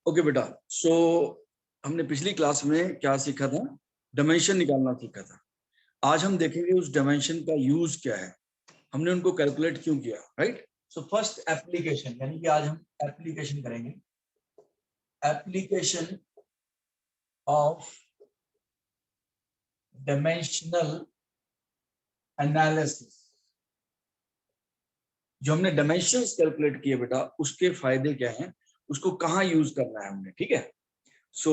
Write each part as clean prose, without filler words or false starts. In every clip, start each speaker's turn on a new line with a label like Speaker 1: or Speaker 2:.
Speaker 1: Okay बेटा, सो हमने पिछली क्लास में क्या सीखा था? डायमेंशन निकालना सीखा था। आज हम देखेंगे उस डायमेंशन का यूज क्या है, हमने उनको कैलकुलेट क्यों किया, राइट? सो फर्स्ट एप्लीकेशन, यानी कि आज हम एप्लीकेशन करेंगे। Application of dimensional analysis. जो हमने डायमेंशंस कैलकुलेट किए बेटा, उसके फायदे क्या हैं, उसको कहाँ यूज करना है हमने, ठीक है? सो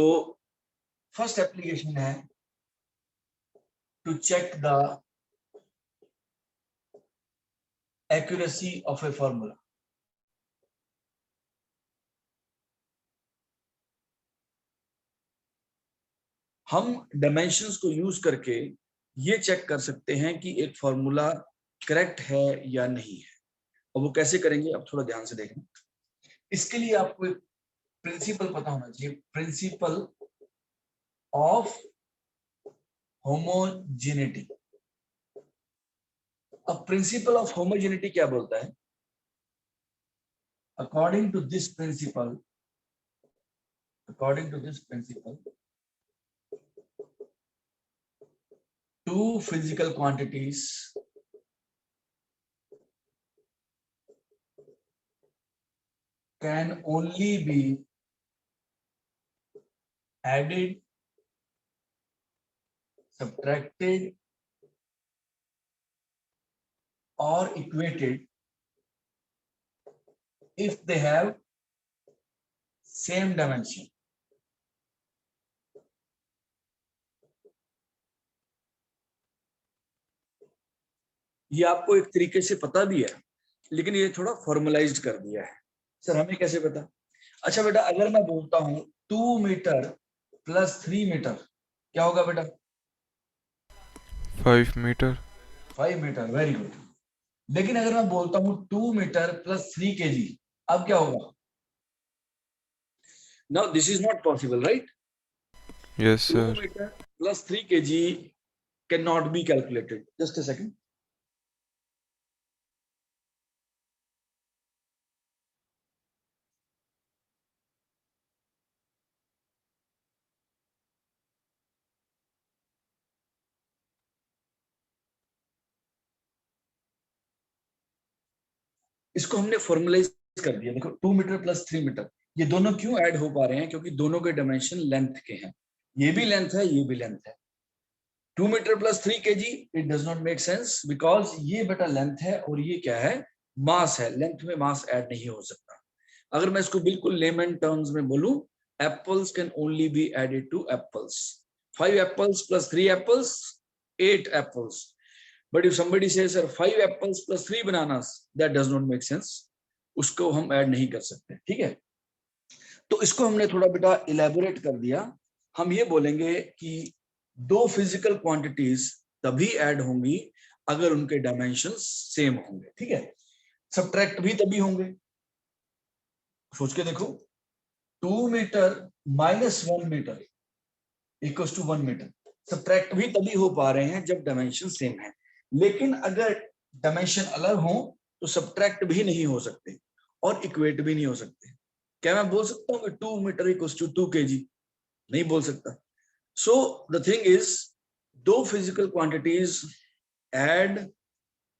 Speaker 1: फर्स्ट एप्लीकेशन है to check the accuracy of a formula। हम डायमेंशंस को यूज करके ये चेक कर सकते हैं कि एक फॉर्मूला करेक्ट है या नहीं है। और वो कैसे करेंगे, अब थोड़ा ध्यान से देखना। इसके लिए आपको एक प्रिंसिपल पता होना चाहिए, प्रिंसिपल ऑफ होमोजेनिटी। अब प्रिंसिपल ऑफ होमोजेनिटी क्या बोलता है? According to this principle, according to this principle, two physical quantities can only be added, subtracted or equated if they have same dimension। ये आपको एक तरीके से पता भी है, लेकिन ये थोड़ा फॉर्मलाइज्ड कर दिया है। सर हमें कैसे पता? अच्छा बेटा, अगर मैं बोलता हूं 2 मीटर प्लस 3 मीटर, क्या होगा बेटा?
Speaker 2: 5 मीटर।
Speaker 1: 5 metre, very good. लेकिन अगर मैं बोलता हूं 2 मीटर प्लस 3 केजी, अब क्या होगा? Now this is not possible, right?
Speaker 2: Yes
Speaker 1: 2
Speaker 2: sir.
Speaker 1: Metre plus 3 kg can not be calculated. Just a second. इसको हमने फॉर्मुलाइज कर दिया। देखो 2 मीटर प्लस 3 मीटर, ये दोनों क्यों ऐड हो पा रहे हैं? क्योंकि दोनों के डायमेंशन लेंथ के हैं। ये भी लेंथ है, ये भी लेंथ है। 2 metre plus 3 kg, it does not make sense, because ये बेटा लेंथ है और ये क्या है? मास है। लेंथ में मास ऐड नहीं हो सकता। अगर मैं इसको बिल्कुल लेमन टर्म्स में बोलूं, apples can only be added to apples. 5 apples plus 3 apples, 8 apples. But if somebody says sir 5 apples plus 3 bananas, that does not make sense। उसको हम ऐड नहीं कर सकते, ठीक है? तो इसको हमने थोड़ा बेटा इलेबोरेट कर दिया। हम ये बोलेंगे कि दो फिजिकल क्वांटिटीज तभी ऐड होंगी अगर उनके डायमेंशंस सेम होंगे, ठीक है? सब्ट्रैक्ट भी तभी होंगे। सोच के देखो, 2 metre minus 1 metre equals to 1 metre. Subtract भी तभी हो पा रहे हैं जब डायमेंशन सेम है। लेकिन अगर डायमेंशन अलग हो तो सब्ट्रैक्ट भी नहीं हो सकते और इक्वेट भी नहीं हो सकते। क्या मैं बोल सकता हूँ कि 2 मीटर इक्वल्स टू 2 केजी? नहीं बोल सकता। सो द थिंग इज, दो फिजिकल क्वांटिटीज ऐड,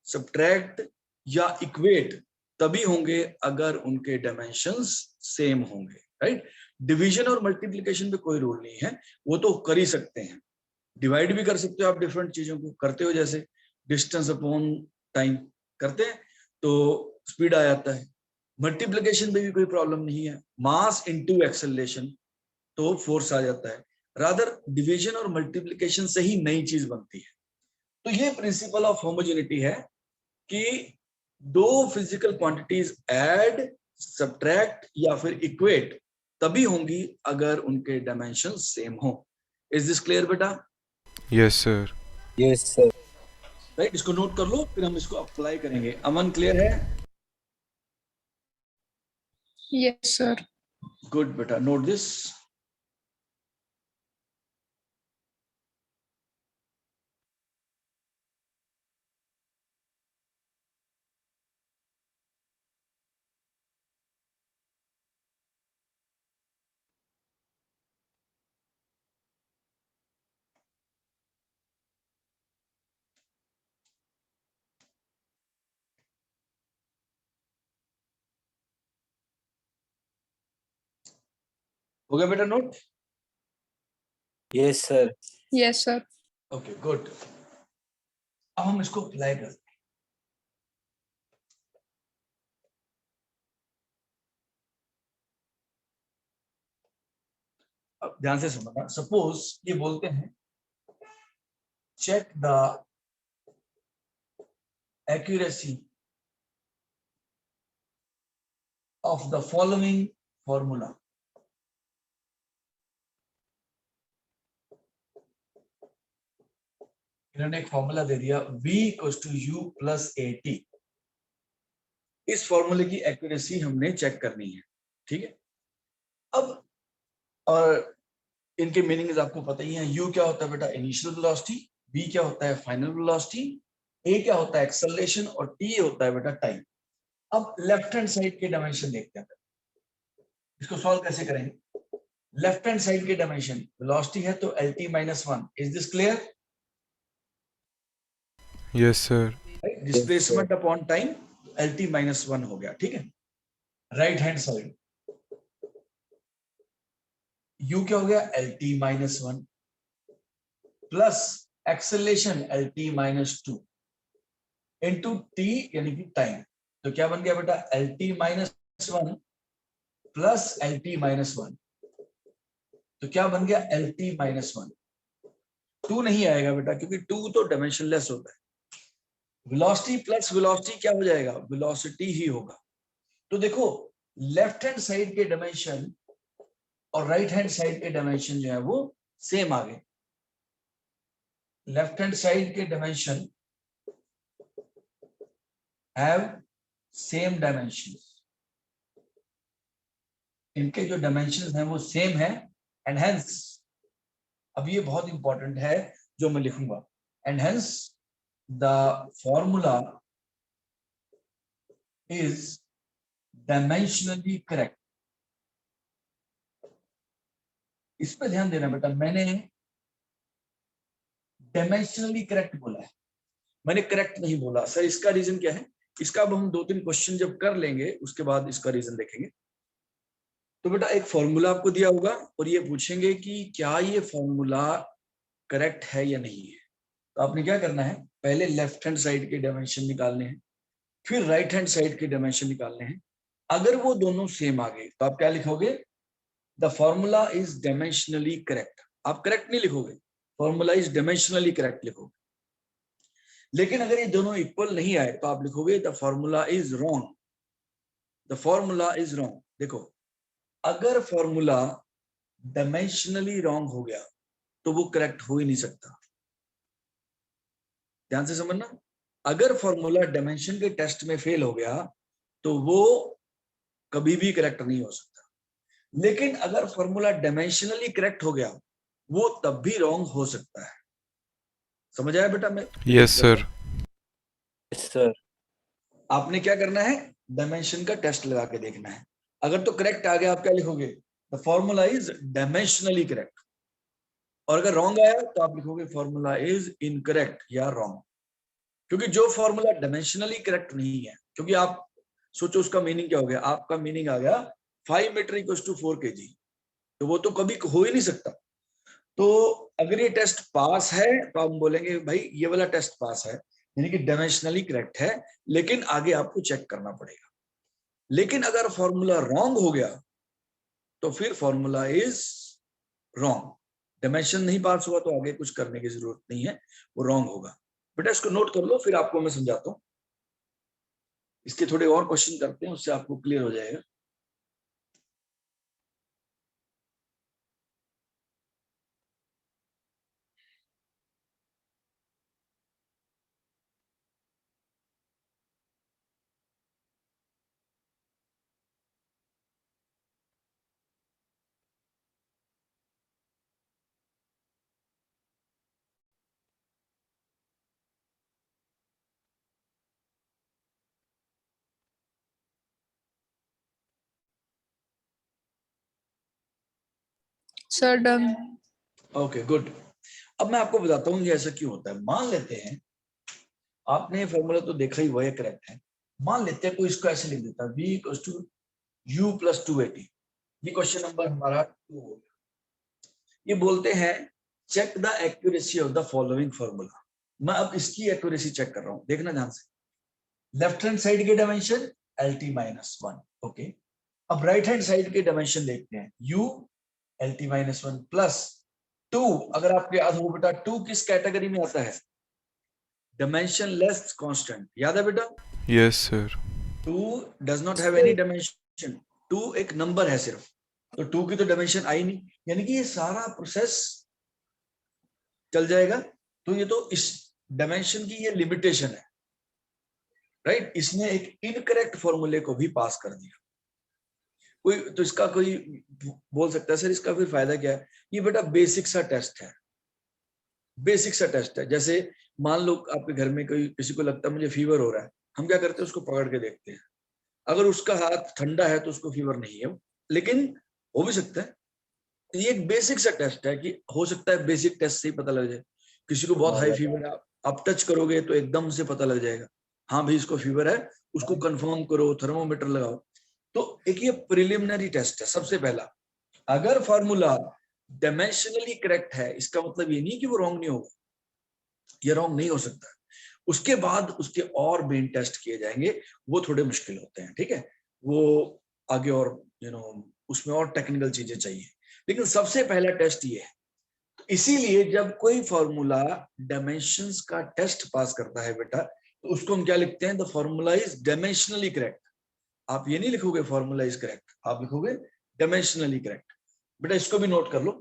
Speaker 1: सब्ट्रैक्ट या इक्वेट तभी होंगे अगर उनके डायमेंशंस सेम होंगे, राइट? डिवीजन और मल्टीप्लिकेशन पे कोई रूल नहीं है, वो तो कर ही सकते हैं। डिवाइड भी कर सकते हो आप, डिफरेंट चीजों को करते हो, जैसे डिस्टेंस अपॉन टाइम करते हैं तो स्पीड आ जाता है। मल्टीप्लिकेशन में भी कोई प्रॉब्लम नहीं है, मास इनटू एक्सेलरेशन तो फोर्स आ जाता है। रादर डिवीजन और मल्टीप्लिकेशन से ही नई चीज बनती है। तो ये प्रिंसिपल ऑफ होमोजेनिटी है कि दो फिजिकल क्वांटिटीज ऐड, सब्ट्रैक्ट या फिर इक्वेट तभी होंगी अगर उनके डायमेंशन सेम हो। इज दिस क्लियर बेटा?
Speaker 2: Yes sir.
Speaker 3: Yes sir.
Speaker 1: Right, इसको नोट कर लो, फिर हम इसको अप्लाई करेंगे। अमन क्लियर है?
Speaker 4: Yes, sir.
Speaker 1: गुड बेटा, नोट दिस। हो गया बेटा note?
Speaker 3: Yes sir.
Speaker 4: Yes, sir.
Speaker 1: Okay good. अब हम इसको अप्लाई करते हैं। अब ध्यान से समझना, सपोज ये बोलते हैं check the accuracy of the following formula. इन्होंने एक फॉर्मूला दे दिया v equals to u plus at। इस फॉर्मूले की एक्यूरेसी हमने चेक करनी है, ठीक है। अब और इनके मीनिंग्स आपको पता ही है। u क्या होता है बेटा? Initial velocity. v क्या होता है? Final velocity. a क्या होता है? एक्सेलरेशन। और t होता है बेटा टाइम। अब लेफ्ट हैंड साइड के डायमेंशन देखते हैं, इसको सॉल्व कैसे करेंगे। लेफ्ट हैंड साइड के डायमेंशन वेलोसिटी है तो lt minus 1। Is this clear?
Speaker 2: Yes, sir.
Speaker 1: Displacement upon time lt minus 1 हो गया, ठीक है। राइट हैंड साइड u क्या हो गया? lt minus 1 plus acceleration lt minus 2 into t यानी कि टाइम। तो क्या बन गया बेटा? lt minus 1 plus lt minus 1। तो क्या बन गया? lt minus 1। 2 नहीं आएगा बेटा, क्योंकि 2 तो डायमेंशनलेस होता है। वेलोसिटी प्लस वेलोसिटी क्या हो जाएगा? वेलोसिटी ही होगा। तो देखो लेफ्ट हैंड साइड के डायमेंशन और राइट हैंड साइड के डायमेंशन जो है वो सेम आ गए। लेफ्ट हैंड साइड के डायमेंशन हैव सेम डायमेंशंस। इनके जो डायमेंशंस हैं वो सेम है। एंड हेंस, अब ये बहुत इंपॉर्टेंट है जो मैं लिखूंगा, and hence the formula is dimensionally correct. इस पे ध्यान देना बेटा, मैंने डायमेंशनली करेक्ट बोला है, मैंने करेक्ट नहीं बोला। सर इसका रीजन क्या है? इसका अब हम 2-3 क्वेश्चन जब कर लेंगे उसके बाद इसका रीजन देखेंगे। तो बेटा एक फॉर्मूला आपको दिया होगा और ये पूछेंगे कि क्या ये फॉर्मूला करेक्ट है या नहीं है। तो आपने क्या करना है, पहले लेफ्ट हैंड साइड के डायमेंशन निकालने हैं, फिर राइट हैंड साइड के डायमेंशन निकालने हैं। अगर वो दोनों सेम आ गए तो आप क्या लिखोगे? The formula is dimensionally correct. आप करेक्ट नहीं लिखोगे, फॉर्मूला इज डायमेंशनली करेक्ट लिखोगे। लेकिन अगर ये दोनों इक्वल नहीं आए तो आप लिखोगे the formula is wrong. The formula is wrong. देखो अगर फॉर्मूला डायमेंशनली रॉन्ग हो गया तो वो करेक्ट हो ही नहीं सकता। ध्यान से समझना, अगर फॉर्मूला डायमेंशन के टेस्ट में फेल हो गया तो वो कभी भी करेक्ट नहीं हो सकता। लेकिन अगर फॉर्मूला डायमेंशनली करेक्ट हो गया वो तब भी रॉन्ग हो सकता है। समझ आया बेटा? मैं
Speaker 2: Yes, sir.
Speaker 3: Yes sir.
Speaker 1: आपने क्या करना है, डायमेंशन का टेस्ट लगा के देखना है। अगर तो करेक्ट आ गया आप क्या लिखोगे? The formula is dimensionally correct. और अगर रॉन्ग आया तो आप लिखोगे फॉर्मूला इज इनकरेक्ट या रॉन्ग। क्योंकि जो फॉर्मूला डायमेंशनली करेक्ट नहीं है, क्योंकि आप सोचो उसका मीनिंग क्या हो गया, आपका मीनिंग आ गया 5 मीटर इक्वल्स टू 4 kg, तो वो तो कभी हो ही नहीं सकता। तो अगर ये टेस्ट पास है तो हम बोलेंगे भाई ये वाला टेस्ट पास है, यानी कि डायमेंशनली करेक्ट है, लेकिन आगे आपको चेक करना पड़ेगा। लेकिन अगर फॉर्मूला रॉन्ग हो गया तो फिर फॉर्मूला इज रॉन्ग। डायमेंशन नहीं पास हुआ तो आगे कुछ करने की जरूरत नहीं है, वो रॉन्ग होगा। बेटा इसको नोट कर लो, फिर आपको मैं समझाता हूँ। इसके थोड़े और क्वेश्चन करते हैं, उससे आपको क्लियर हो जाएगा।
Speaker 4: Sir, done.
Speaker 1: Okay good. अब मैं आपको बताता हूँ ये ऐसा क्यों होता है। मान लेते हैं आपने फॉर्मूला तो देखा ही, वह करेक्ट है। मान लेते हैं कोई इसको ऐसे लिख देता है v equals to u plus 2at। ये क्वेश्चन नंबर हमारा 2 हो गया। ये बोलते हैं check the accuracy of the following formula. मैं अब इसकी एक्यूरेसी चेक कर रहा हूं, देखना ध्यान से। लेफ्ट हैंड साइड के डायमेंशन LT-1, ओके। अब राइट हैंड साइड के डायमेंशन देखते हैं, U LT-1 प्लस 2। अगर आपको याद हो बेटा 2 किस कैटेगरी में आता है? डायमेंशन लेस कांस्टेंट, याद है बेटा?
Speaker 2: Yes, sir.
Speaker 1: 2 does not have any dimension, 2 एक नंबर है सिर्फ, तो 2 की तो डायमेंशन आई नहीं, यानी कि ये सारा प्रोसेस चल जाएगा। तो ये तो इस डायमेंशन की ये लिमिटेशन है, राइट। इसने एक इनकरेक्ट फॉर्मूले को भी पास कर दिया। कोई तो इसका कोई बोल सकता है सर इसका फिर फायदा क्या है? ये बेटा बेसिक सा टेस्ट है, बेसिक सा टेस्ट है। जैसे मान लो आपके घर में कोई किसी को लगता है मुझे फीवर हो रहा है, हम क्या करते हैं उसको पकड़ के देखते हैं, अगर उसका हाथ ठंडा है तो उसको फीवर नहीं है, लेकिन हो भी सकता है। ये एक बेसिक सा टेस्ट है कि हो सकता है बेसिक टेस्ट से ही पता लग जाए। किसी को बहुत हाई फीवर है, आप टच करोगे तो एकदम से पता लग जाएगा, हाँ भाई इसको फीवर है, उसको कंफर्म करो, थर्मोमीटर लगाओ। तो एक ये प्रिलिमिनरी टेस्ट है सबसे पहला। अगर फॉर्मूला डायमेंशनली करेक्ट है, इसका मतलब ये नहीं कि वो रॉन्ग नहीं होगा, ये रॉन्ग नहीं हो सकता। उसके बाद उसके और मेन टेस्ट किए जाएंगे, वो थोड़े मुश्किल होते हैं, ठीक है, वो आगे और उसमें और टेक्निकल चीजें चाहिए, लेकिन सबसे पहला टेस्ट ये है। तो इसीलिए जब कोई फॉर्मूला डायमेंशंस का टेस्ट पास करता है बेटा, तो उसको हम क्या लिखते हैं? The formula is dimensionally correct. आप ये नहीं लिखोगे फॉर्मूला इज करेक्ट, आप लिखोगे डायमेंशनली करेक्ट। बेटा इसको भी नोट कर लो।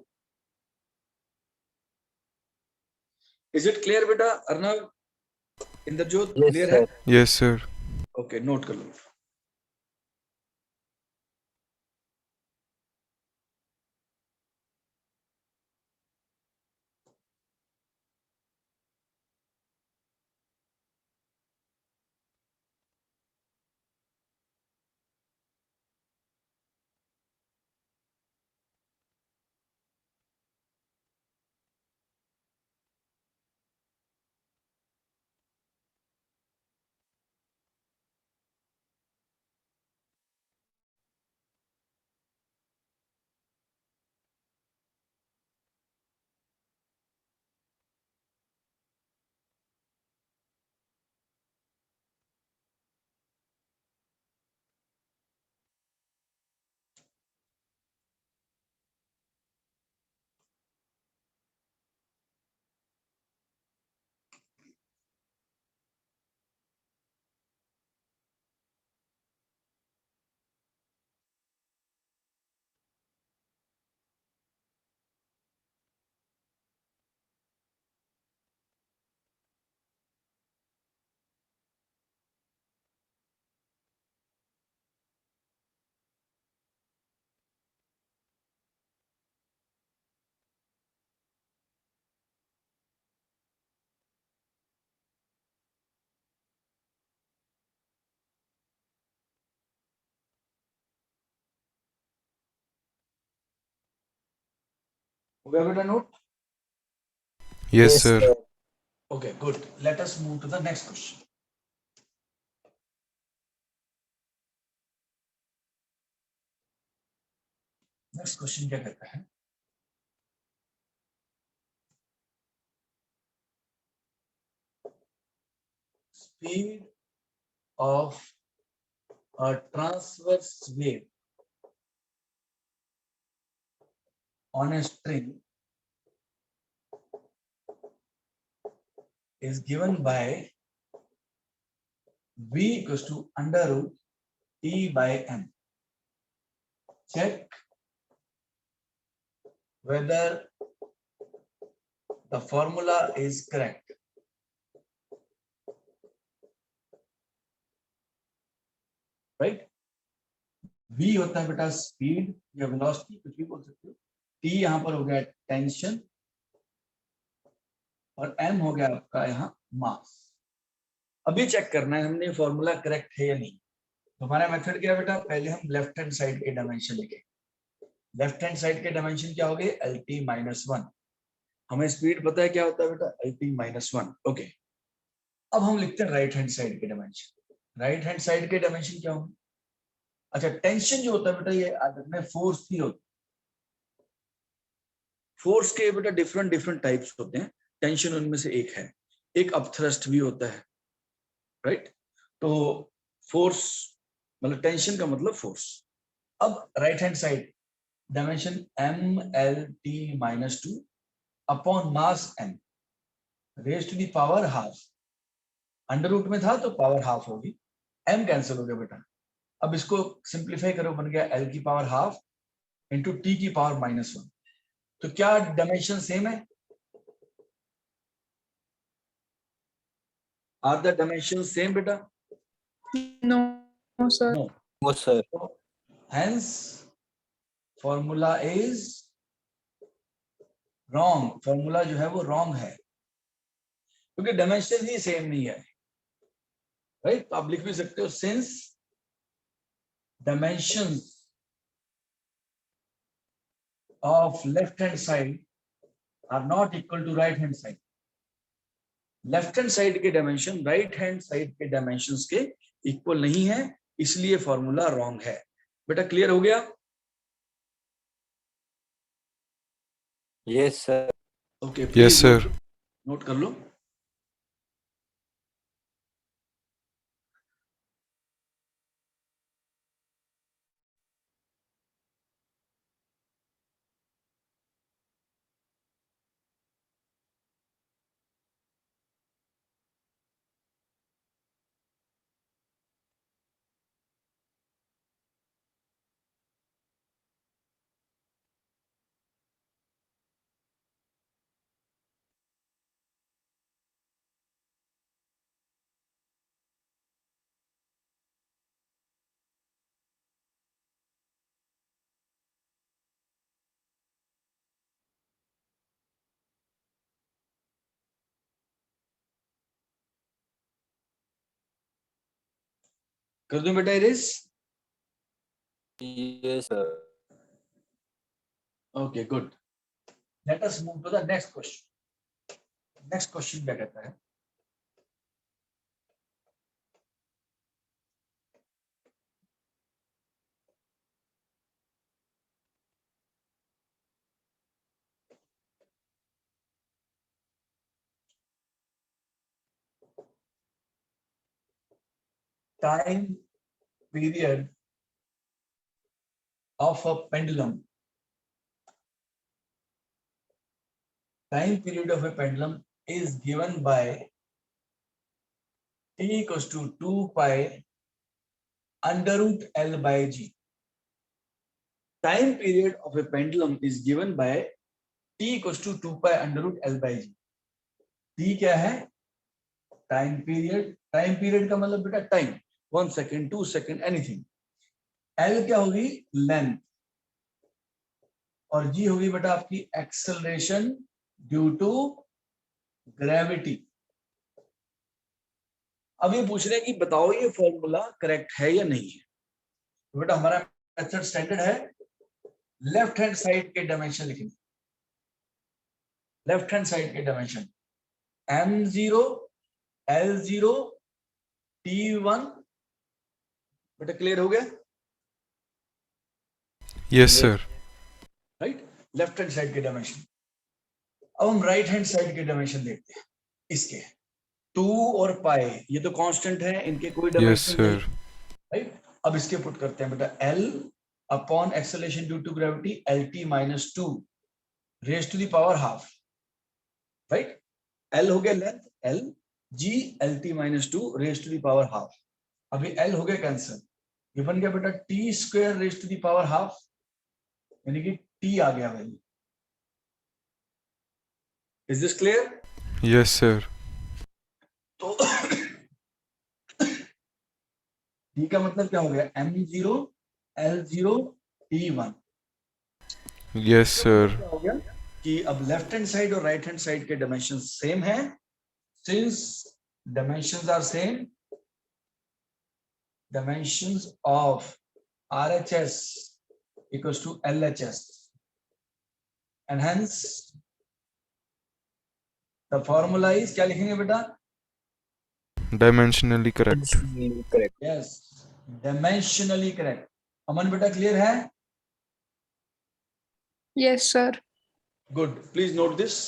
Speaker 1: इज इट क्लियर बेटा? अर्नव, इंद्रजोत,
Speaker 3: Yes,
Speaker 1: क्लियर है?
Speaker 3: sir.
Speaker 2: Yes, sir.
Speaker 1: Okay, note कर लो। हो गया बेटा note?
Speaker 2: Yes,
Speaker 3: Yes,
Speaker 2: sir.
Speaker 3: sir.
Speaker 1: Okay, good. Let us move to the next question. Next question क्या कहता है? Speed of a transverse wave on a string is given by v equals to under root t by m. Check whether the formula is correct. Right? v होता है बेटा speed या velocity, कुछ भी बोल सकते हो। t यहां पर हो गया टेंशन, और m हो गया आपका यहाँ मास। अभी चेक करना है हमने फॉर्मूला करेक्ट है या नहीं। तो हमारा मेथड क्या है बेटा? पहले हम लेफ्ट हैंड साइड के डायमेंशन लिखेंगे। लेफ्ट हैंड साइड के डायमेंशन क्या हो गए? LT-1। हमें स्पीड पता है क्या होता है बेटा? LT-1। ओके, अब हम लिखते हैं राइट हैंड साइड के डायमेंशन। राइट हैंड साइड के डायमेंशन क्या होंगे? अच्छा, टेंशन जो होता है बेटा, ये याद रखना, फोर्स ही होता है। फोर्स के बेटा डिफरेंट डिफरेंट टाइप्स होते हैं, टेंशन उनमें से एक है। एक अपथ्रस्ट भी होता है, राइट। तो फोर्स मतलब टेंशन का मतलब फोर्स। अब right hand side dimension mlt-2 upon mass m raise to the power half. Under root में था तो पावर हाफ होगी, m कैंसिल हो गया बेटा। अब इसको सिंप्लीफाई करो, बन गया l की पावर हाफ इंटू t की पावर -1। तो क्या डायमेंशन सेम है? आर द डायमेंशन सेम बेटा?
Speaker 4: No, sir.
Speaker 1: No.
Speaker 3: No, sir.
Speaker 1: Hence formula is wrong. Formula जो है वो रॉन्ग है, क्योंकि डायमेंशन ही सेम नहीं है, राइट। आप लिख भी सकते हो, since dimension of left hand side are not equal to right hand side. Left hand side के डायमेंशन राइट हैंड साइड के डायमेंशंस के इक्वल नहीं है, इसलिए फॉर्मूला रॉन्ग है। बेटा क्लियर हो गया?
Speaker 3: Yes, sir.
Speaker 1: Okay,
Speaker 2: Yes, sir.
Speaker 1: Note कर लो। कर दूं बेटा erase?
Speaker 3: Yes, sir.
Speaker 1: Okay, good. Let us move to the next question. Next question क्या कहता है? Time period of a pendulum. Time period of a pendulum is given by t equals to 2 pi under root L by G. Time period of a pendulum is given by t equals to 2 pi under root L by G. t क्या है? Time period. Time period का मतलब बेटा time, 1 second, 2 second, anything. L क्या होगी? Length. और G होगी बेटा आपकी एक्सेलरेशन ड्यू टू ग्रेविटी। अब ये पूछ रहे हैं कि बताओ ये फॉर्मूला करेक्ट है या नहीं है। तो बेटा हमारा मेथड स्टैंडर्ड है, लेफ्ट हैंड साइड के डायमेंशन लिखने। लेफ्ट हैंड साइड के डायमेंशन m0 l0 t1। बेटा क्लियर हो गया?
Speaker 2: Yes, sir.
Speaker 1: Right, left hand side के डायमेंशन। अब हम राइट हैंड साइड के डायमेंशन देखते हैं। इसके 2 और पाई ये तो कांस्टेंट है, इनके कोई
Speaker 2: Yes,
Speaker 1: डायमेंशन नहीं,
Speaker 2: sir.
Speaker 1: राइट। अब इसके पुट करते हैं बेटा, l upon acceleration due to gravity lt-2 raise to the power half, right. l हो गया length, l g lt-2 raise to the power half. अभी l हो गया कैंसिल, ये बन गया बेटा t square raise to the power half, यानी कि t आ गया value. Is this clear?
Speaker 2: Yes, sir.
Speaker 1: तो t का मतलब क्या हो गया? m0 l0 t1।
Speaker 2: Yes, sir.
Speaker 1: क्या हो गया कि अब लेफ्ट हैंड साइड और राइट हैंड साइड के डायमेंशन सेम है। Since dimensions are same, dimensions of RHS equals to LHS and hence the formula is, क्या लिखेंगे बेटा?
Speaker 2: Dimensionally correct.
Speaker 3: Correct.
Speaker 1: Yes, dimensionally correct. अमन बेटा क्लियर है?
Speaker 4: Yes, sir.
Speaker 1: Good, please note this.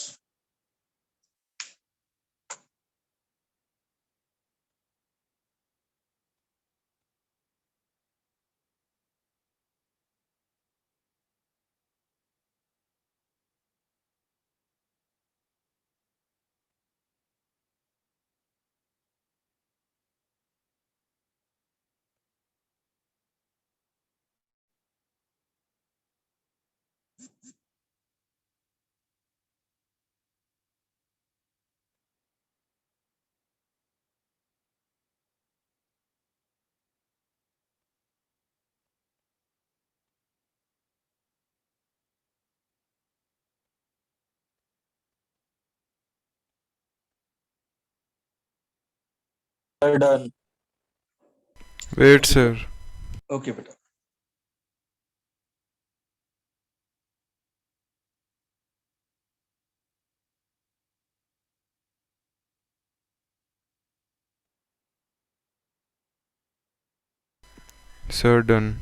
Speaker 3: Sir, done.
Speaker 2: Wait, sir.
Speaker 1: Okay बेटा.
Speaker 2: Sir, done.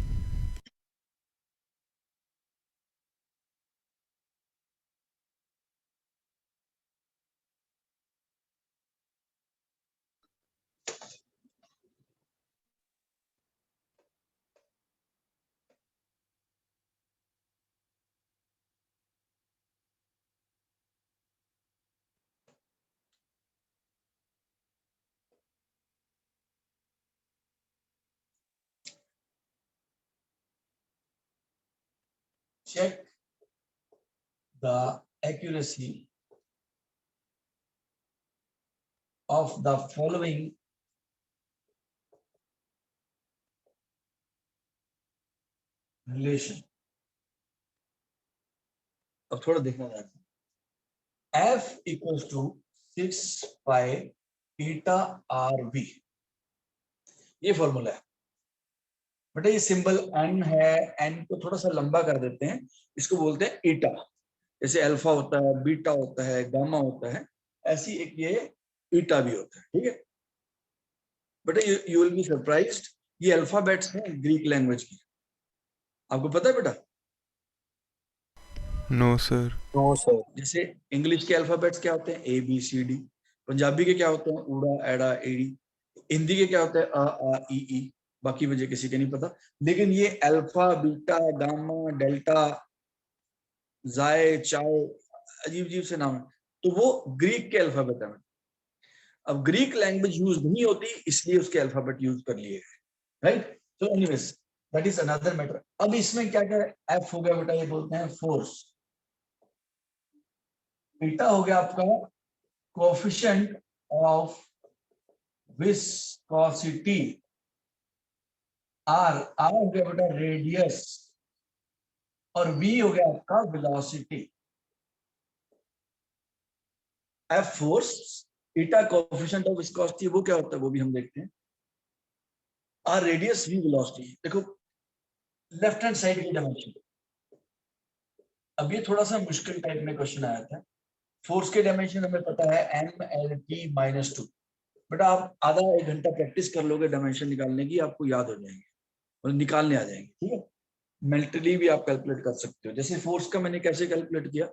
Speaker 1: Check the accuracy of the following relation. अब थोड़ा देखना चाहते हैं. F equals to 6 pi eta RV. ये formula है बेटा. ये सिंबल n है, n को थोड़ा सा लंबा कर देते हैं, इसको बोलते हैं ईटा. जैसे अल्फा होता है, बीटा होता है, गामा होता है, ऐसी एक ये ईटा भी होता है. ठीक है बेटा. यू विल बी सरप्राइज्ड, ये अल्फाबेट्स हैं ग्रीक लैंग्वेज की. आपको पता है बेटा?
Speaker 2: No, sir.
Speaker 3: No, sir.
Speaker 1: जैसे इंग्लिश के अल्फाबेट्स क्या होते हैं? A B C D. Punjabi के क्या होते हैं? उड़ा एड़ा एड़ी. हिंदी के क्या होते हैं? अ आ ई ई. बाकी वजह किसी के नहीं पता. लेकिन ये अल्फा, बीटा, गामा, डेल्टा, जाए, चाय, अजीब अजीब से नाम है. तो वो ग्रीक के अल्फाबेट है. अब ग्रीक लैंग्वेज यूज नहीं होती, इसलिए उसके अल्फाबेट यूज कर लिए गए. राइट. तो anyways that is another matter. अब इसमें क्या क्या एफ हो गया बेटा? ये बोलते हैं फोर्स. बीटा हो गया आपका कोएफिशिएंट ऑफ विस्कोसिटी. आर हो गया बेटा रेडियस, और वी हो गया आपका velocity. F force, beta coefficient of viscosity, वो क्या होता है वो भी हम देखते हैं. R radius, v velocity. देखो लेफ्ट हैंड साइड की डायमेंशन. अब ये थोड़ा सा मुश्किल टाइप में क्वेश्चन आया था. फोर्स के डायमेंशन हमें पता है mLT -2. बेटा आप आधा एक घंटा प्रैक्टिस कर लोगे डायमेंशन निकालने की, आपको याद हो जाएंगे और निकालने आ जाएंगे. ठीक है. मेंटली भी आप कैलकुलेट कर सकते हो. जैसे फोर्स का मैंने कैसे कैलकुलेट किया?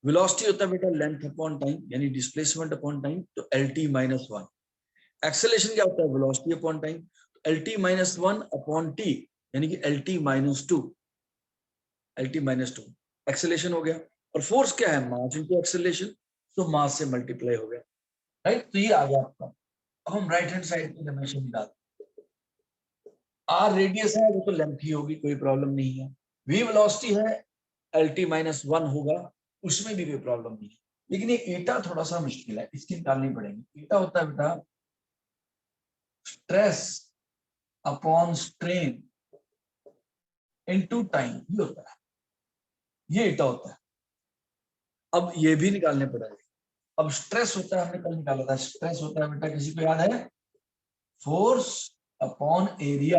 Speaker 1: वेलोसिटी होता है बेटा लेंथ अपॉन टाइम, यानी डिस्प्लेसमेंट अपॉन टाइम, तो LT -1. एक्सेलरेशन क्या होता है? वेलोसिटी अपॉन टाइम, तो LT -1 अपॉन T, यानी कि LT -2. LT -2 एक्सेलरेशन हो गया. और फोर्स क्या है? मास इनटू एक्सेलरेशन, तो मास से मल्टीप्लाई हो गया. राइट. तो ये आ गया आपका. अब हम राइट हैंड साइड की डायमेंशन निकालते हैं. आर रेडियस है, वो तो लेंथ ही होगी, कोई प्रॉब्लम नहीं है. वी वेलोसिटी है, LT -1 होगा, उसमें भी कोई प्रॉब्लम नहीं है. लेकिन ये ईटा थोड़ा सा मुश्किल है, इसकी निकालनी पड़ेगी. ईटा होता है बेटा stress upon strain into time, ये होता है. ये ईटा होता है. अब ये भी निकालने पड़ेंगे. अब स्ट्रेस होता है, हमने कल निकाला था. स्ट्रेस होता है बेटा, किसी को याद है? Force upon area.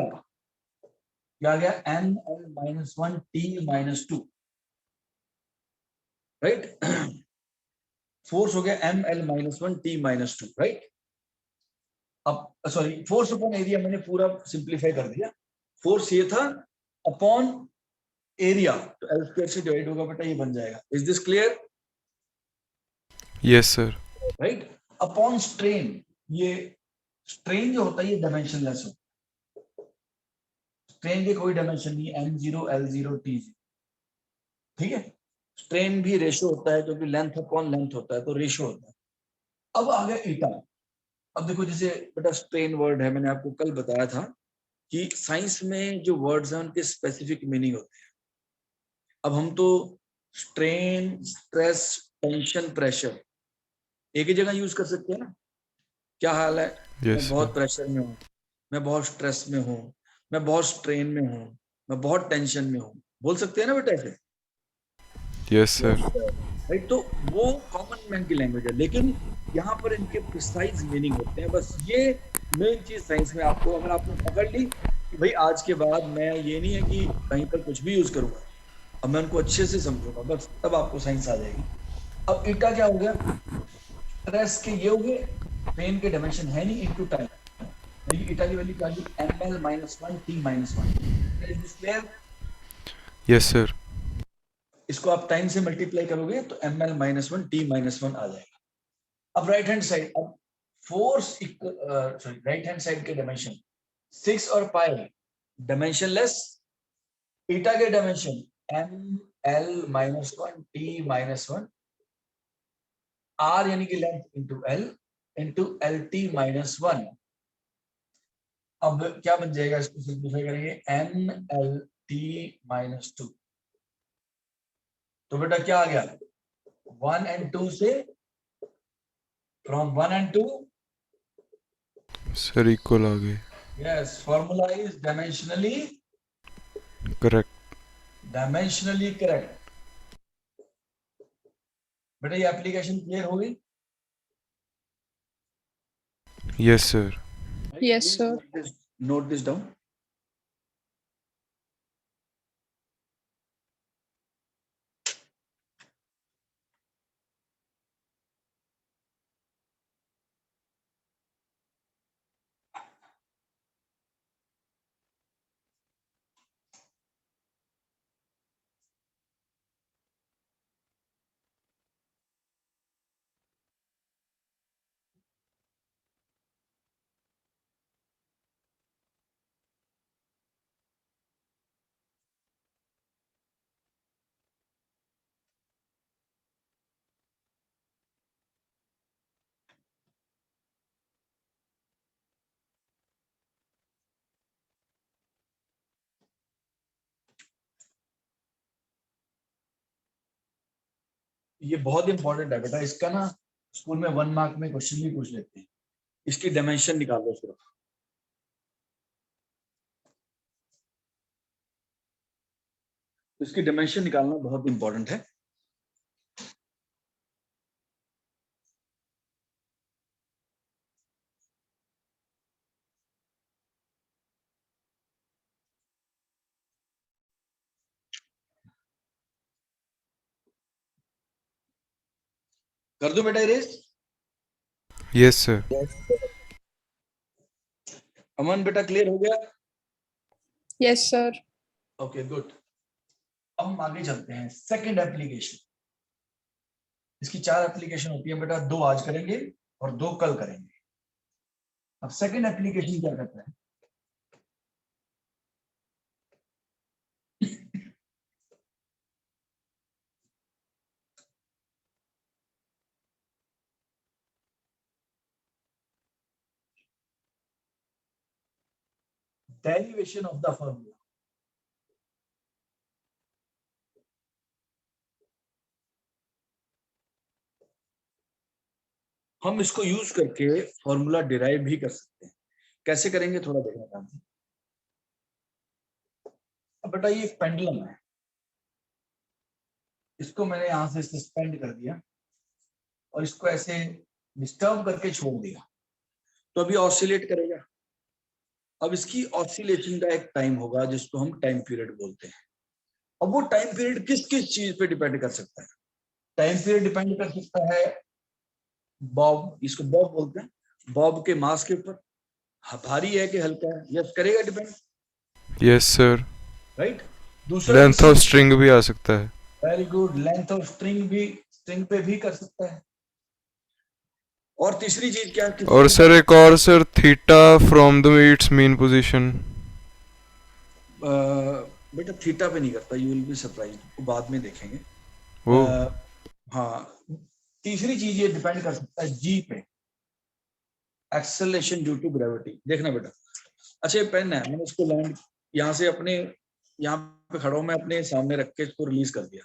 Speaker 1: क्या आ गया? mL-1 T-2. राइट. फोर्स हो गया mL-1 T-2. राइट. अब सॉरी, फोर्स अपॉन एरिया मैंने पूरा सिंप्लीफाई कर दिया. फोर्स ये था अपॉन एरिया, तो एल स्क्वायर से डिवाइड होगा बेटा, ये बन जाएगा. Is this clear?
Speaker 2: Yes, sir.
Speaker 1: Right. Upon strain, ये स्ट्रेन जो होता है ये डायमेंशनलेस होता है. स्ट्रेन के कोई डायमेंशन नहीं, m0 l0 t0. ठीक है. स्ट्रेन भी रेशो होता है क्योंकि लेंथ अपॉन लेंथ होता है, तो रेशो होता है. अब आ गया ईटा. अब देखो जैसे बेटा स्ट्रेन वर्ड है, मैंने आपको कल बताया था कि साइंस में जो वर्ड्स हैं उनके स्पेसिफिक मीनिंग होते हैं. अब हम तो स्ट्रेन, स्ट्रेस, टेंशन, प्रेशर एक ही जगह यूज कर सकते हैं ना. क्या हाल है? मैं
Speaker 2: Yes, sir.
Speaker 1: बहुत प्रेशर में हूँ, मैं बहुत स्ट्रेस में हूँ, मैं बहुत स्ट्रेन में हूँ, मैं बहुत टेंशन में हूँ, बोल सकते हैं ना बेटा ऐसे.
Speaker 2: Yes, sir.
Speaker 1: राइट. तो वो कॉमन मैन की लैंग्वेज है, लेकिन यहाँ पर इनके प्रिसाइज मीनिंग होते हैं. बस ये मेन चीज साइंस में आपको, अगर आपने पकड़ ली कि भाई आज के बाद मैं ये नहीं है कि कहीं पर कुछ भी यूज करूंगा, अब मैं उनको अच्छे से समझूंगा, बस तब आपको साइंस आ जाएगी. अब ईटा क्या हो गया? स्ट्रेस के ये हो गए, पेन के डायमेंशन है नहीं, इनटू टाइम. ईटा की वैल्यू क्या है? ml-1 t-1. Is this clear?
Speaker 2: Yes, sir.
Speaker 1: इसको आप टाइम से मल्टीप्लाई करोगे तो ml-1 t-1 आ जाएगा. अब राइट हैंड साइड, अब force sorry right hand side के डायमेंशन 6 और पाई डायमेंशनलेस. ईटा के डायमेंशन ml-1 t-1 r यानी कि length into l into lt-1. अब क्या बन जाएगा? इसको सिंप्लीफाई करेंगे nlt-2. तो बेटा क्या आ गया? 1 and 2 से, फ्रॉम 1 and 2.
Speaker 2: Sir, equal आ गए.
Speaker 1: Yes, formula is
Speaker 2: Correct.
Speaker 1: dimensionally correct. बेटा ये एप्लीकेशन क्लियर हो गई?
Speaker 2: Yes, sir.
Speaker 4: Yes, sir.
Speaker 1: Note this down. ये बहुत इंपॉर्टेंट है बेटा, इसका ना स्कूल में 1 मार्क में क्वेश्चन भी पूछ लेते हैं. इसकी डायमेंशन निकालो सिर्फ. इसकी डायमेंशन निकालना बहुत इंपॉर्टेंट है. कर दो बेटा erase.
Speaker 2: Yes, sir.
Speaker 3: Yes, sir.
Speaker 1: अमन बेटा क्लियर हो गया?
Speaker 4: Yes, sir.
Speaker 1: Okay good. अब हम आगे चलते हैं. Second application. इसकी 4 एप्लीकेशन होती है बेटा, 2 आज करेंगे और 2 कल करेंगे. अब सेकंड एप्लीकेशन क्या करता है? Derivation of the formula. हम इसको यूज करके फॉर्मूला डिराइव भी कर सकते हैं. कैसे करेंगे थोड़ा देखना चाहते. अब बेटा ये पेंडुलम है, इसको मैंने यहां से सस्पेंड कर दिया और इसको ऐसे डिस्टर्ब करके छोड़ दिया, तो अभी ऑसिलेट करेगा. अब इसकी ऑसिलेशन का एक टाइम होगा जिसको हम टाइम पीरियड बोलते हैं. अब वो टाइम पीरियड किस किस चीज पे डिपेंड कर सकता है? टाइम पीरियड डिपेंड कर सकता है बॉब, इसको बॉब बोलते हैं, बॉब के मास के ऊपर. भारी है कि हल्का है, यस करेगा डिपेंड.
Speaker 2: Yes, sir.
Speaker 1: राइट। दूसरा
Speaker 2: लेंथ ऑफ स्ट्रिंग भी आ सकता है।
Speaker 1: Very good, length of string भी स्ट्रिंग पे भी कर सकता है। और तीसरी चीज क्या
Speaker 2: और सर एक और sir, theta from the it's mean position.
Speaker 1: बेटा थीटा पे नहीं करता, यू विल बी सरप्राइज्ड, वो बाद में देखेंगे।
Speaker 2: ओ
Speaker 1: हाँ, तीसरी चीज ये डिपेंड कर सकता है जी पे, एक्सेलरेशन ड्यू टू ग्रेविटी। देखना बेटा, अच्छा ये पेन है, मैंने इसको लैंड यहाँ से अपने यहाँ पे खड़ा हूं मैं, अपने सामने रख के इसको रिलीज कर दिया,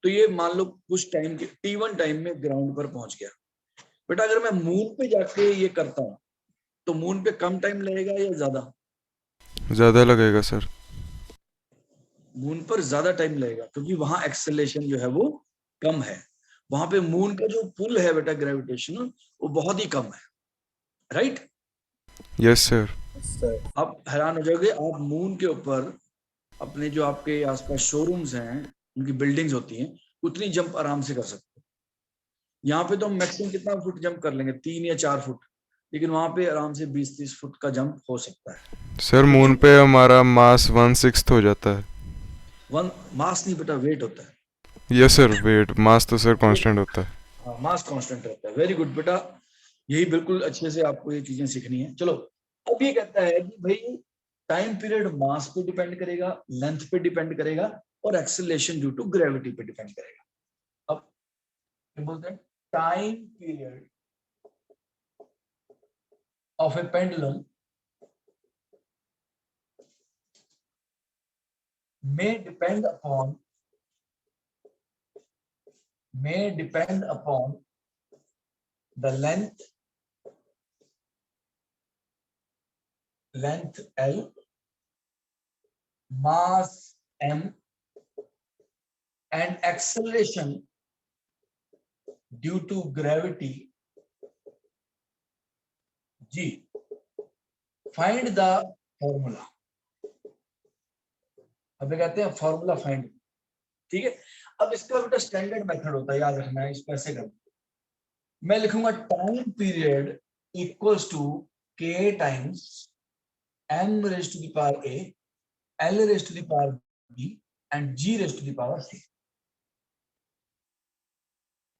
Speaker 1: तो ये मान लो कुछ टाइम के t1 टाइम में ग्राउंड पर पहुंच गया। बेटा अगर मैं मून पे जाके ये करता हूँ तो मून पे कम टाइम लगेगा या ज्यादा?
Speaker 2: ज्यादा लगेगा सर।
Speaker 1: मून पर ज्यादा टाइम लगेगा क्योंकि वहां एक्सेलरेशन जो है वो कम है। वहां पे मून का जो पुल है बेटा ग्रेविटेशनल, वो बहुत ही कम है, राइट।
Speaker 2: Yes sir.
Speaker 3: सर
Speaker 1: आप हैरान हो जाओगे, आप मून के ऊपर अपने जो आपके आसपास शोरूम्स हैं, उनकी बिल्डिंग्स होती हैं, उतनी जंप आराम से कर सकते हो। यहाँ पे तो हम मैक्सिमम कितना फुट जंप कर लेंगे, 3 या 4 फुट, लेकिन वहां पे आराम से 20-30 फुट का जंप हो सकता है।
Speaker 2: सर मून पे हमारा मास 1/6 हो जाता है।
Speaker 1: वन मास नहीं बेटा, वेट होता है।
Speaker 2: यस सर, वेट मास तो सर कांस्टेंट होता है।
Speaker 1: हाँ, मास कांस्टेंट रहता है। वेरी गुड बेटा, यही बिल्कुल अच्छे से आपको ये चीजें सीखनी है। चलो, अब ये कहता है कि भाई टाइम पीरियड मास पे डिपेंड करेगा, लेंथ पे डिपेंड करेगा, और एक्सेलरेशन ड्यू टू ग्रेविटी पे डिपेंड करेगा। अब क्या बोलते हैं, time period of A pendulum may depend upon the length L, mass m, and acceleration due to gravity g. Find the formula. अब कहते हैं फॉर्मूला फाइंड, ठीक है। अब इसका बेटा स्टैंडर्ड मेथड होता है, याद रखना है, इसको ऐसे करना, मैं लिखूंगा time period equals to k times m raise to the power a, l raise to the power b and g raise to the power c।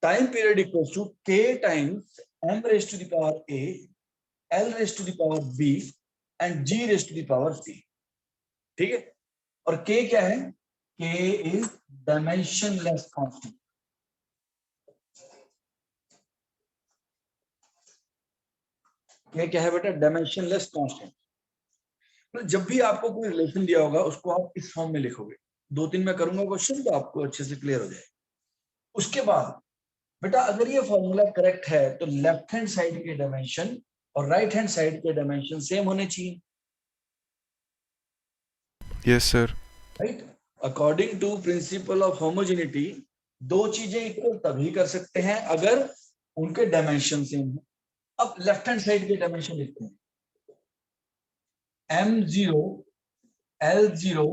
Speaker 1: Time period equals to k times m raise to the power a, l raise to the power b and g raise to the power c, ठीक है। और k क्या है, k is dimensionless constant. k क्या है बेटा, dimensionless constant. तो जब भी आपको कोई रिलेशन दिया होगा उसको आप इस फॉर्म में लिखोगे। 2-3 मैं करूंगा क्वेश्चन तो आपको अच्छे से क्लियर हो जाए। उसके बाद बेटा अगर ये फॉर्मूला करेक्ट है तो लेफ्ट हैंड साइड के डायमेंशन और राइट हैंड साइड के डायमेंशन सेम होने चाहिए,
Speaker 2: yes sir.
Speaker 1: Right. According to principle of homogeneity, दो चीजें इक्वल तभी कर सकते हैं अगर उनके डायमेंशन सेम हो। अब लेफ्ट हैंड साइड के डायमेंशन लिखते हैं, m0 l0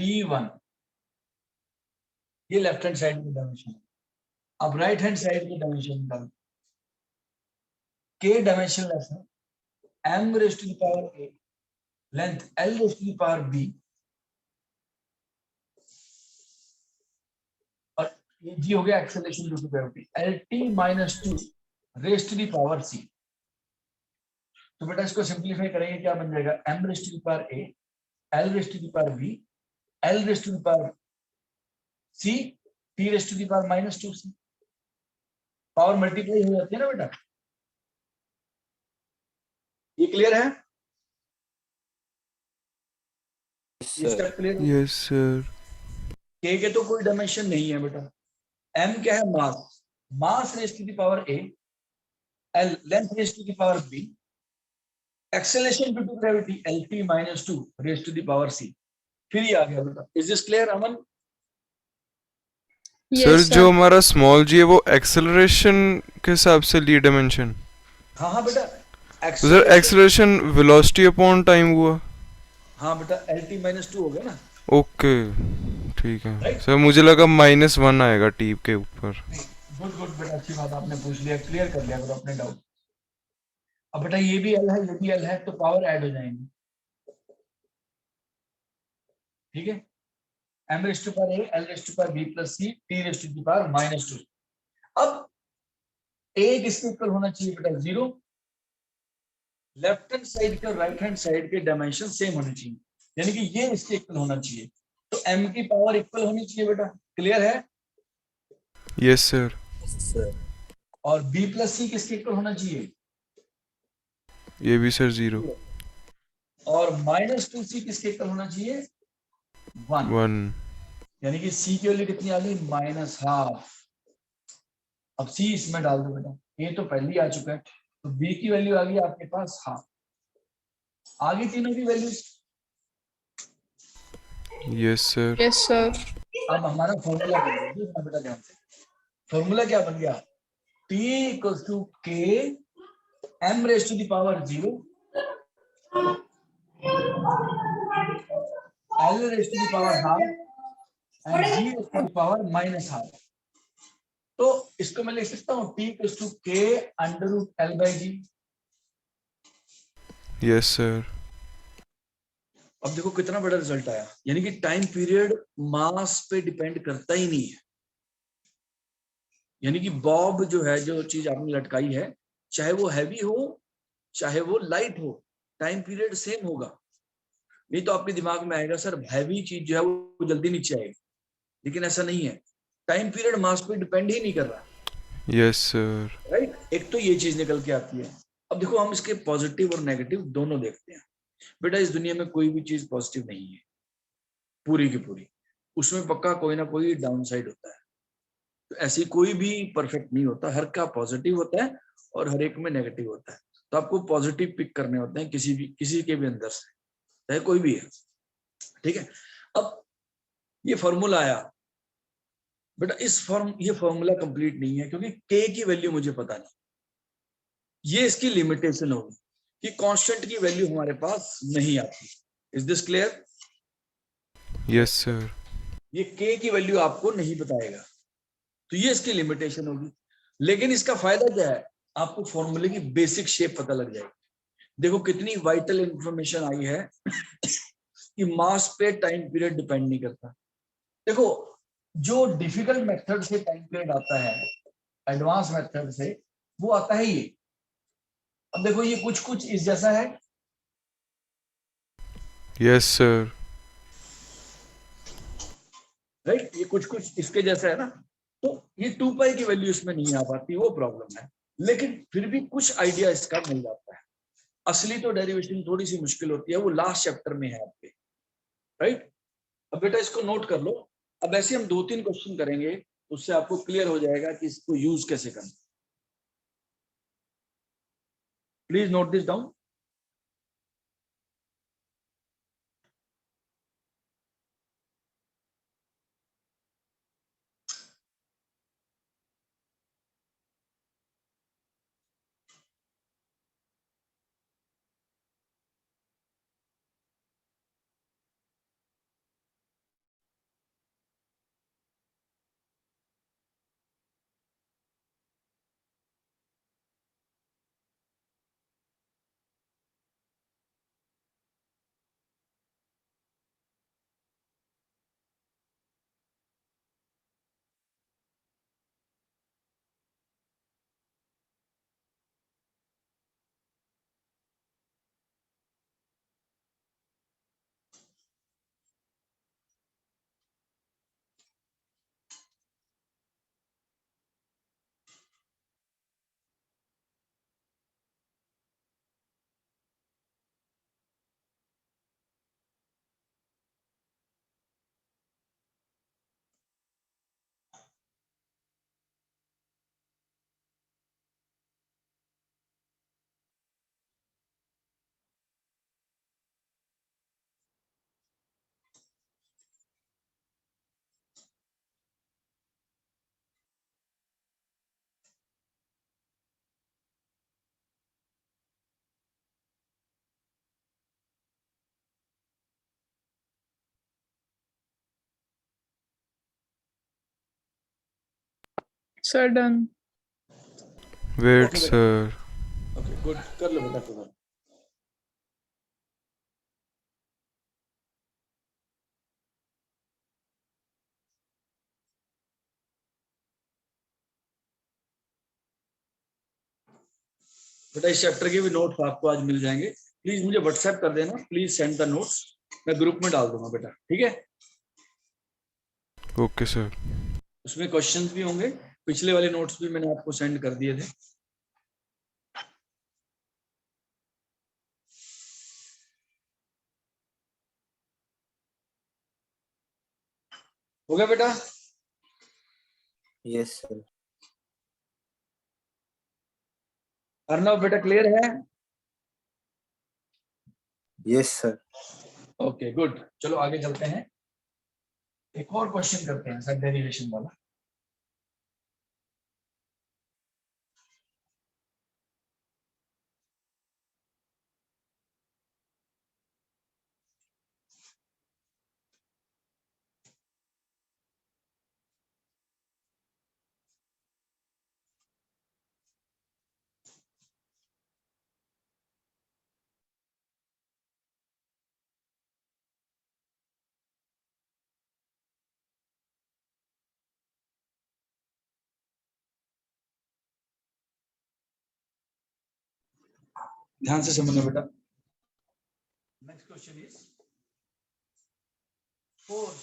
Speaker 1: t1, ये लेफ्ट हैंड साइड के डायमेंशन है। अब राइट हैंड साइड के डायमेंशन निकाल, k डायमेंशनलेस है, m raise to the power a, length l raise to the power b, और ये g हो गया acceleration due to gravity, lt - 2 raise to the power c। तो बेटा इसको सिंपलीफाई करेंगे, क्या बन जाएगा, m raise to the power a, l raise to the power b, l raise to the power c, t raise to the power -2c। Power multiply हो जाती है ना बेटा, ये क्लियर है? इसका क्लियर?
Speaker 2: Yes sir.
Speaker 1: k के तो कोई डायमेंशन नहीं है बेटा, m क्या है, mass, mass raise to the power a, l length raise to the power b, acceleration due to gravity lt - 2 raise to the power c। फिर ये आ गया बेटा, is this clear Aman?
Speaker 2: Sir
Speaker 4: Yes,
Speaker 2: जो
Speaker 4: sir.
Speaker 2: हमारा small g है वो acceleration के हिसाब से ली डायमेंशन।
Speaker 1: हाँ हाँ बेटा,
Speaker 2: तो sir acceleration velocity upon time हुआ।
Speaker 1: हाँ बेटा, lt - 2 हो गया ना।
Speaker 2: ओके ठीक है
Speaker 1: Right.
Speaker 2: सर, मुझे लगा -1 आएगा टी के ऊपर।
Speaker 1: गुड गुड बेटा, अच्छी बात आपने पूछ लिया, क्लियर कर लिया करो अपने डाउट। अब बेटा ये भी l है, ये भी l है, तो पावर ऐड हो जाएंगे। ठीक है, m raised to power a l raised to power b प्लस c t raised to power minus 2। अब a किसके इक्वल होना चाहिए बेटा? 0। लेफ्ट हैंड साइड के और राइट हैंड साइड के डायमेंशन सेम होने चाहिए, यानी कि ये इसके इक्वल होना चाहिए, तो m की पावर इक्वल होनी चाहिए बेटा। क्लियर है?
Speaker 2: Yes, sir.
Speaker 3: sir,
Speaker 1: और b प्लस c किसके इक्वल होना चाहिए?
Speaker 2: ये भी सर 0.
Speaker 1: और माइनस 2c किसके इक्वल होना चाहिए? 1।
Speaker 2: 1.
Speaker 1: यानी कि c की वैल्यू कितनी आ गई? Minus half. अब c इसमें डाल दो बेटा, a तो पहले ही आ चुका है, तो b की वैल्यू आ गई आपके पास हाफ। आगे तीनों की values.
Speaker 2: Yes, sir.
Speaker 4: Yes, sir.
Speaker 1: अब हमारा फॉर्मूला बन गया, देखना बेटा ध्यान से। फॉर्मूला क्या बन गया? t equals to k m raise to the power 0 l raise to the power half and g raise to the power minus half. तो इसको मैं लिख सकता हूँ t equals to k under root l by g.
Speaker 2: Yes, sir.
Speaker 1: अब देखो कितना बड़ा रिजल्ट आया, यानी कि टाइम पीरियड मास पे डिपेंड करता ही नहीं है। यानी कि बॉब जो है, जो चीज आपने लटकाई है, चाहे वो हैवी हो चाहे वो लाइट हो, टाइम पीरियड सेम होगा। नहीं तो आपके दिमाग में आएगा सर हैवी चीज जो है वो जल्दी नीचे आएगी, लेकिन ऐसा नहीं है। टाइम पीरियड मास पे डिपेंड ही नहीं कर रहा,
Speaker 2: Yes, sir.
Speaker 1: राइट। एक तो ये चीज निकल के आती है। अब देखो हम इसके पॉजिटिव और नेगेटिव दोनों देखते हैं। बेटा इस दुनिया में कोई भी चीज पॉजिटिव नहीं है पूरी की पूरी, उसमें पक्का कोई ना कोई डाउन साइड होता है। तो ऐसी कोई भी परफेक्ट नहीं होता, हर का पॉजिटिव होता है और हर एक में नेगेटिव होता है। तो आपको पॉजिटिव पिक करने होते हैं किसी के भी अंदर से, चाहे कोई भी है, ठीक है। अब ये फॉर्मूला आया बेटा, ये फॉर्मूला कंप्लीट नहीं है क्योंकि k की वैल्यू मुझे पता नहीं। ये इसकी लिमिटेशन होगी कि कांस्टेंट की वैल्यू हमारे पास नहीं आती। Is this clear?
Speaker 2: Yes, sir.
Speaker 1: ये k की वैल्यू आपको नहीं बताएगा, तो ये इसकी लिमिटेशन होगी। लेकिन इसका फायदा क्या है? आपको फॉर्मूले की बेसिक शेप पता लग जाएगी। देखो कितनी वाइटल इंफॉर्मेशन आई है कि मास पे टाइम पीरियड डिपेंड नहीं करता। देखो जो डिफिकल्ट मेथड से टाइम पीरियड आता है, एडवांस मेथड से, वो आता है ये। अब देखो ये कुछ कुछ इस जैसा है,
Speaker 2: Yes, sir.
Speaker 1: राइट, ये कुछ कुछ इसके जैसा है ना। तो ये 2 पाई की वैल्यू इसमें नहीं आ पाती, वो प्रॉब्लम है। लेकिन फिर भी कुछ आइडिया इसका मिल जाता है। असली तो डेरिवेशन थोड़ी सी मुश्किल होती है, वो लास्ट चैप्टर में है आपके, राइट। अब बेटा इसको नोट कर लो। अब ऐसे हम 2-3 क्वेश्चन करेंगे, उससे आपको क्लियर हो जाएगा कि इसको यूज कैसे करना। Please note this down.
Speaker 4: Sir, done.
Speaker 2: Wait,
Speaker 1: Okay, बेटा।
Speaker 2: sir.
Speaker 1: ओके गुड, कर लो बेटा कवर। बेटा इस चैप्टर के भी नोट्स आपको आज मिल जाएंगे, प्लीज मुझे व्हाट्सएप कर देना, प्लीज सेंड द नोट्स, मैं ग्रुप में डाल दूंगा बेटा, ठीक है।
Speaker 2: Okay sir.
Speaker 1: उसमें क्वेश्चंस भी होंगे, पिछले वाले नोट्स भी मैंने आपको सेंड कर दिए थे। हो गया बेटा?
Speaker 3: Yes sir.
Speaker 1: अर्णव बेटा क्लियर है?
Speaker 3: Yes sir.
Speaker 1: ओके गुड, चलो आगे चलते हैं, एक और क्वेश्चन करते हैं सर, डेरिवेशन वाला। ध्यान से समझना बेटा। Next question is force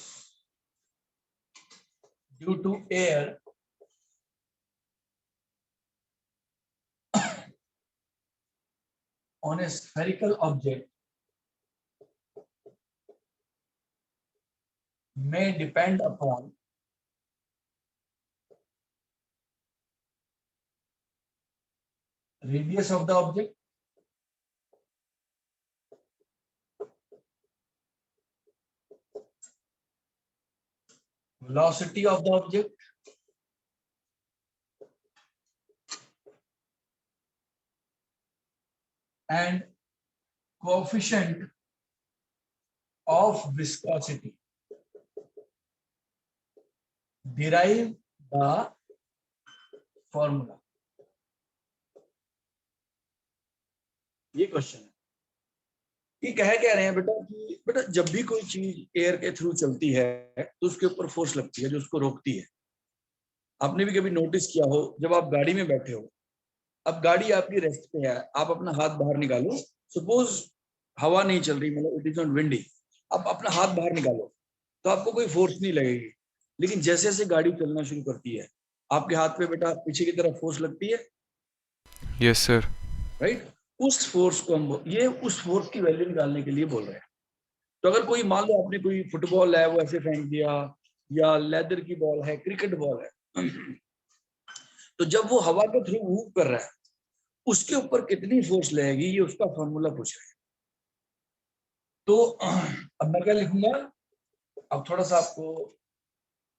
Speaker 1: due to air on a spherical object may depend upon radius of the object, velocity of the object, and coefficient of viscosity. Derive the formula. ये question है, ये कह रहे हैं बेटा कि बेटा जब भी कोई चीज एयर के थ्रू चलती है तो उसके ऊपर फोर्स लगती है जो उसको रोकती है। आपने भी कभी नोटिस किया हो, जब आप गाड़ी में बैठे हो, अब गाड़ी आपकी रेस्ट पे है, आप अपना हाथ बाहर निकालो, सपोज हवा नहीं चल रही, मतलब इट इज नॉट विंडी, आप अपना हाथ बाहर निकालो तो आपको कोई फोर्स नहीं लगेगी, लेकिन जैसे जैसे गाड़ी चलना शुरू करती है आपके हाथ पे बेटा पीछे की तरफ फोर्स लगती है।
Speaker 2: Yes sir.
Speaker 1: राइट, उस फोर्स को हम उस फोर्स की वैल्यू निकालने के लिए बोल रहे हैं। तो अगर कोई मान लो आपने कोई फुटबॉल है वो ऐसे फेंक दिया, या लेदर की बॉल है, क्रिकेट बॉल है, तो जब वो हवा के थ्रू मूव कर रहा है उसके ऊपर कितनी फोर्स लगेगी, ये उसका फॉर्मूला पूछ रहे हैं। तो अब मैं क्या लिखूंगा, अब थोड़ा सा आपको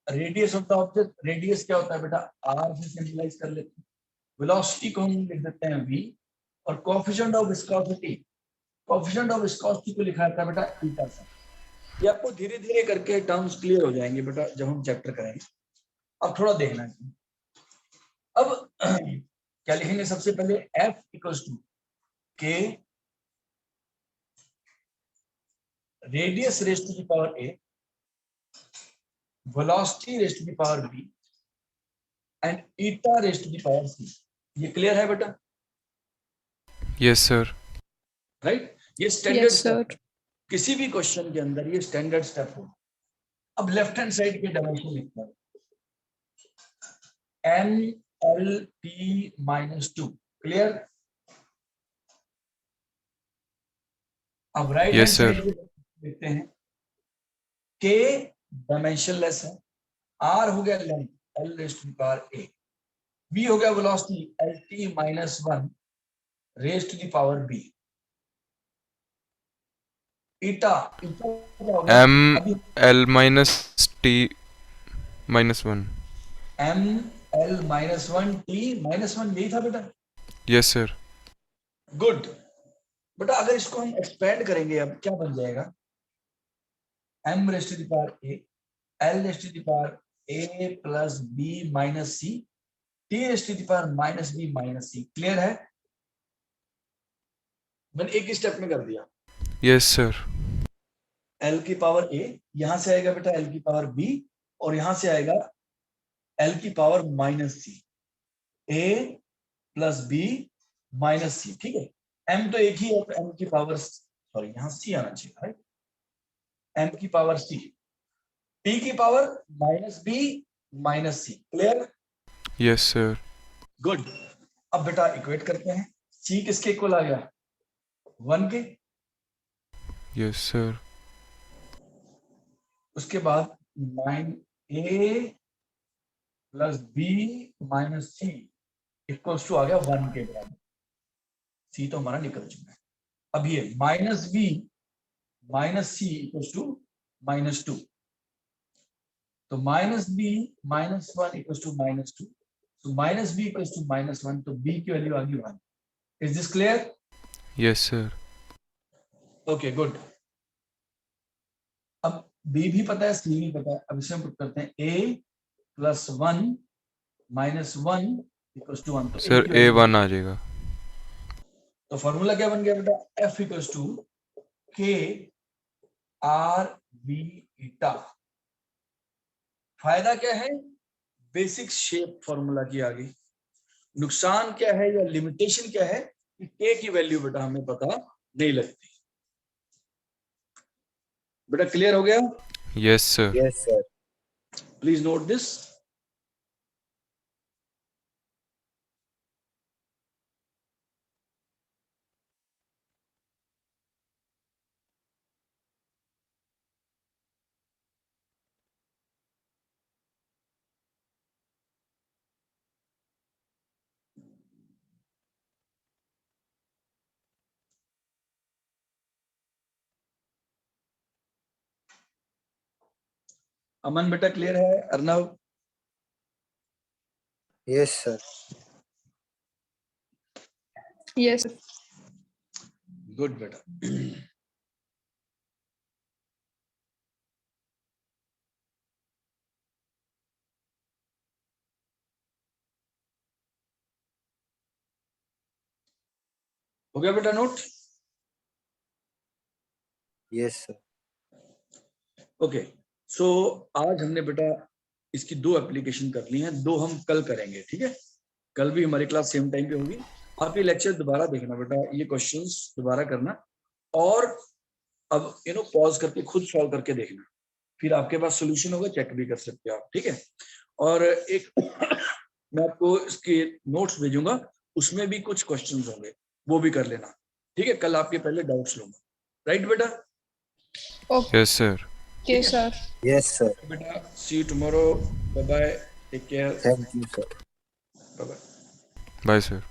Speaker 1: radius of the object, radius क्या होता है बेटा, आर से सिंपलाइज कर लेते हैं, वेलोसिटी को हम लिख देते हैं v, और coefficient of viscosity, coefficient of viscosity को लिखा जाता है बेटा थीटा से। ये आपको धीरे धीरे करके टर्म्स क्लियर हो जाएंगे बेटा जब हम चैप्टर करेंगे, अब थोड़ा देखना है। अब क्या लिखेंगे, सबसे पहले F equals to K radius raise to the power A, velocity raise to the power B and eta raise to the power C। ये क्लियर है बेटा?
Speaker 2: Yes sir.
Speaker 1: राइट, ये स्टैंडर्ड
Speaker 4: Yes, sir.
Speaker 1: किसी भी क्वेश्चन के अंदर ये standard step हो। अब लेफ्ट हैंड साइड के डायमेंशन लिखते हैं, NLT-2, क्लियर? अब right hand
Speaker 2: Yes, sir.
Speaker 1: Side लिखते हैं, K डायमेंशनलेस है, R हो गया length L raise to the power A, V हो गया velocity LT-1 raise to the power B, eta
Speaker 2: M L minus T minus 1.
Speaker 1: ML-1 T-1, यही था बेटा?
Speaker 2: Yes, sir.
Speaker 1: गुड बेटा। अगर इसको हम एक्सपेंड करेंगे अब क्या बन जाएगा, m raise to the power a, l raise to the power a plus b minus c, t raise to the power minus b minus c। Clear है? मैंने एक ही स्टेप में कर दिया।
Speaker 2: Yes, sir.
Speaker 1: l की पावर a, यहां से आएगा बेटा l की पावर b, और यहां से आएगा l की power minus c, a plus b minus c, ठीक है। m तो एक ही है, m की पावर, सॉरी यहाँ c आना चाहिए, राइट, m की पावर c, p की पावर माइनस b माइनस सी, क्लियर?
Speaker 2: Yes, sir.
Speaker 1: गुड। अब बेटा इक्वेट करते हैं, c किसके इक्वल आ गया, 1 के।
Speaker 2: Yes, sir.
Speaker 1: उसके बाद माइन a plus b minus c equals to आ गया 1 के बराबर। c तो हमारा निकल चुका है। अब ये minus b minus c equals to -2, तो minus b minus 1 equals to -2, तो माइनस b इक्वल्स टू -1, तो b की वैल्यू आ गई 1। Is this clear?
Speaker 2: Yes, sir.
Speaker 1: Okay good. अब b भी पता है, c भी पता है, अब इसे हम पुट करते हैं a plus 1 minus 1 equals to 1, तो
Speaker 2: Sir,
Speaker 1: a की वैल्यू,
Speaker 2: A1 आ जाएगा.
Speaker 1: तो फॉर्मूला क्या बन गया बेटा, f equals to k r b eta. फायदा क्या है, बेसिक शेप फॉर्मूला की आ गई। नुकसान क्या है या लिमिटेशन क्या है कि k की वैल्यू बेटा हमें पता नहीं लगती। बेटा क्लियर हो गया?
Speaker 2: Yes, sir.
Speaker 3: Yes, sir.
Speaker 1: Please note this. Aman बेटा क्लियर है? Arnav?
Speaker 3: Yes, sir.
Speaker 4: Yes.
Speaker 1: Good बेटा। हो गया बेटा note?
Speaker 3: Yes, sir.
Speaker 1: Okay, so आज हमने बेटा इसकी 2 एप्लीकेशन कर ली हैं, 2 हम कल करेंगे, ठीक है? कल भी हमारी क्लास सेम टाइम पे होगी। आप ये लेक्चर दोबारा देखना बेटा, ये क्वेश्चंस दोबारा करना, और अब पॉज करके खुद सॉल्व करके देखना, फिर आपके पास सोल्यूशन होगा, चेक भी कर सकते हो आप, ठीक है? और एक मैं आपको इसके नोट्स भेजूंगा, उसमें भी कुछ क्वेश्चंस होंगे, वो भी कर लेना, ठीक है? कल आपके पहले डाउट्स लूंगा, राइट बेटा?
Speaker 4: Okay,
Speaker 2: Yes, sir.
Speaker 4: sir.
Speaker 3: Yes, sir.
Speaker 1: बेटा see you tomorrow, bye bye, take care,
Speaker 3: Thank you, sir.
Speaker 1: Bye bye.
Speaker 2: Bye, sir.